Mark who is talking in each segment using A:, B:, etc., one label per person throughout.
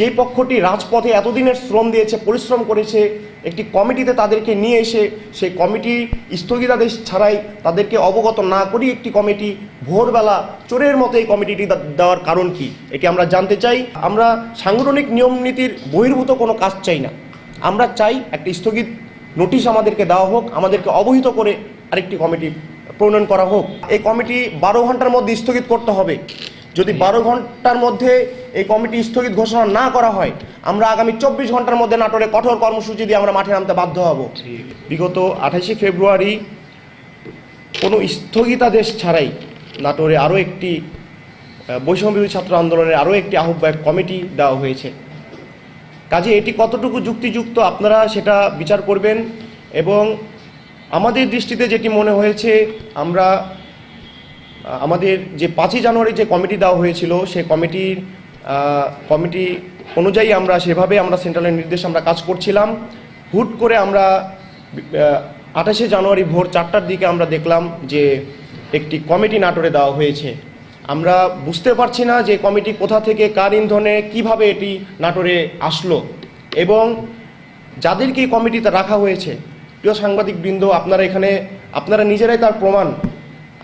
A: যে পক্ষটি রাজপথে এতদিনের শ্রম দিয়েছে, পরিশ্রম করেছে, একটি কমিটিতে তাদেরকে নিয়ে এসে সেই কমিটি স্থগিতাদেশ ছাড়াই তাদেরকে অবগত না করি একটি কমিটি ভোরবেলা চোরের মতো এই কমিটিটি দেওয়ার কারণ কি, এটি আমরা জানতে চাই। আমরা সাংগঠনিক নিয়ম নীতির বহির্ভূত কোনো কাজ চাই না। আমরা চাই একটি স্থগিত নোটিশ আমাদেরকে দেওয়া হোক, আমাদেরকে অবহিত করে আরেকটি কমিটি প্রণয়ন করা হোক। এই কমিটি 12 ঘন্টার মধ্যে স্থগিত করতে হবে। যদি 12 ঘন্টার মধ্যে এই কমিটি স্থগিত ঘোষণা না করা হয়, আমরা আগামী 24 ঘন্টার মধ্যে নাটোরে কঠোর কর্মসূচি দিয়ে আমরা মাঠে নামতে বাধ্য হব। বিগত 28 ফেব্রুয়ারি কোনো স্থগিতাদেশ ছাড়াই নাটোরে আরও একটি বৈষম্যবিরোধী ছাত্র আন্দোলনের আরও একটি আহ্বায়ক কমিটি দেওয়া হয়েছে। কাজে এটি কতটুকু যুক্তিযুক্ত আপনারা সেটা বিচার করবেন। এবং আমাদের দৃষ্টিতে যেটি মনে হয়েছে, আমরা আমাদের যে 5ই জানুয়ারি যে কমিটি দেওয়া হয়েছিল সেই কমিটি অনুযায়ী আমরা সেভাবে সেন্ট্রালের নির্দেশ আমরা কাজ করছিলাম। হুট করে আমরা 28শে জানুয়ারি ভোর 4টার দিকে আমরা দেখলাম যে একটি কমিটি নাটোরে দেওয়া হয়েছে। আমরা বুঝতে পারছি না যে কমিটি কোথা থেকে, কার ইন্ধনে, কিভাবে এটি নাটোরে আসলো এবং যাদেরকে এই কমিটিতে রাখা হয়েছে। প্রিয় সাংবাদিকবৃন্দ, আপনারা নিজেরাই তার প্রমাণ।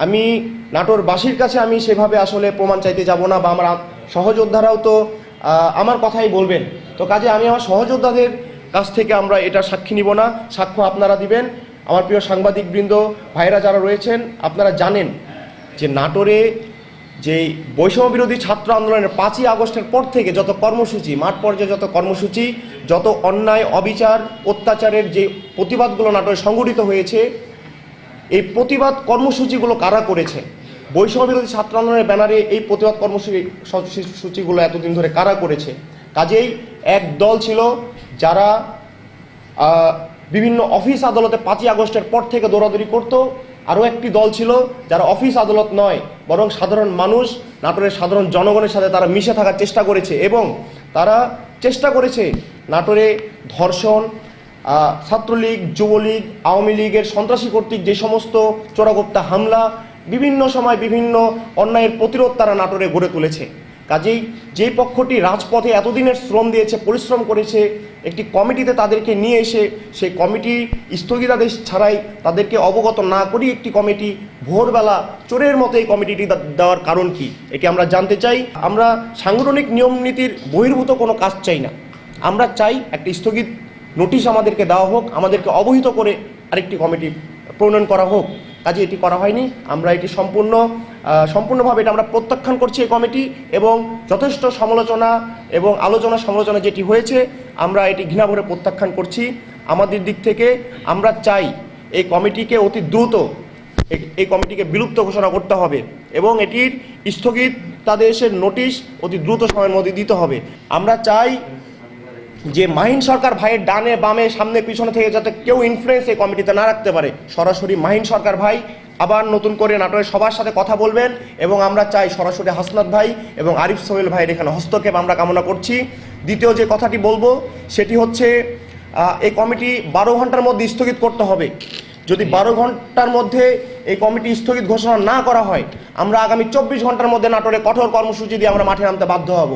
A: আমি নাটোরবাসীর কাছে আমি সেভাবে আসলে প্রমাণ চাইতে যাব না, বা আমার সহযোদ্ধারাও তো আমার কথাই বলবেন। তো কাজে আমি আমার সহযোদ্ধাদের কাছ থেকে আমরা এটা সাক্ষী নিব না, সাক্ষ্য আপনারা দিবেন। আমার প্রিয় সাংবাদিকবৃন্দ, ভাইরা যারা রয়েছেন, আপনারা জানেন যে নাটোরে যে বৈষম্য বিরোধী ছাত্র আন্দোলনের 5ই আগস্টের পর থেকে যত কর্মসূচি, মাঠ পর্যায়ে যত কর্মসূচি, যত অন্যায়, অবিচার, অত্যাচারের যে প্রতিবাদগুলো নাটোরে সংগঠিত হয়েছে, এই কর্মসূচিগুলো কারা করেছে? বৈষম্য বিরোধী ছাত্র আন্দোলনের ব্যানারে এই প্রতিবাদ কর্মসূচিগুলো এতদিন ধরে কারা করেছে? কাজেই এক দল ছিল যারা বিভিন্ন অফিস আদালতে 5ই আগস্টের পর থেকে দৌড়াদৌড়ি করত। আরও একটি দল ছিল যারা অফিস আদালত নয়, বরং সাধারণ মানুষ, নাটোরের সাধারণ জনগণের সাথে তারা মিশে থাকার চেষ্টা করেছে। এবং তারা চেষ্টা করেছে নাটোরে ধর্ষণ, ছাত্রলীগ, যুবলীগ, আওয়ামী লীগের সন্ত্রাসী কর্তৃক যে সমস্ত চোরাগোপ্তা হামলা, বিভিন্ন সময় বিভিন্ন অন্যায়ের প্রতিরোধ তারা নাটোরে গড়ে তুলেছে। কাজেই যেই পক্ষটি রাজপথে এতদিনের শ্রম দিয়েছে, পরিশ্রম করেছে, একটি কমিটিতে তাদেরকে নিয়ে এসে সেই কমিটি স্থগিতাদেশ ছাড়াই তাদেরকে অবগত না করি একটি কমিটি ভোরবেলা চোরের মতো এই কমিটিটি দেওয়ার কারণ কি, এটি আমরা জানতে চাই। আমরা সাংগঠনিক নিয়ম নীতির বহির্ভূত কোনো কাজ চাই না। আমরা চাই একটি স্থগিত নোটিশ আমাদেরকে দেওয়া হোক, আমাদেরকে অবহিত করে আরেকটি কমিটি প্রণয়ন করা হোক। কাজে এটি করা হয়নি। আমরা এটি সম্পূর্ণভাবে এটা আমরা প্রত্যাখ্যান করছি এই কমিটি, এবং যথেষ্ট সমালোচনা এবং সমালোচনা যেটি হয়েছে আমরা এটি ঘৃণাভরে প্রত্যাখ্যান করছি। আমাদের দিক থেকে আমরা চাই এই কমিটিকে অতি দ্রুত এই কমিটিকে বিলুপ্ত ঘোষণা করতে হবে এবং এটির স্থগিতাদেশের নোটিশ অতি দ্রুত সময়ের মধ্যে দিতে হবে। আমরা চাই যে মাহিন সরকার ভাইয়ের ডানে বামে সামনে পিছনে থেকে যাতে কেউ ইনফ্লুয়েন্স এই কমিটিতে না রাখতে পারে। সরাসরি মাহিন সরকার ভাই আবার নতুন করে নাটোরের সবার সাথে কথা বলবেন, এবং আমরা চাই সরাসরি হাসনাত ভাই এবং আরিফ সোহেল ভাইয়ের এখানে হস্তক্ষেপ আমরা কামনা করছি। দ্বিতীয় যে কথাটি বলবো সেটি হচ্ছে, এই কমিটি 12 ঘন্টার মধ্যে স্থগিত করতে হবে। যদি 12 ঘন্টার মধ্যে এই কমিটি স্থগিত ঘোষণা না করা হয়, আমরা আগামী 24 ঘন্টার মধ্যে নাটোরে কঠোর কর্মসূচি দিয়ে আমরা মাঠে নামতে বাধ্য হব।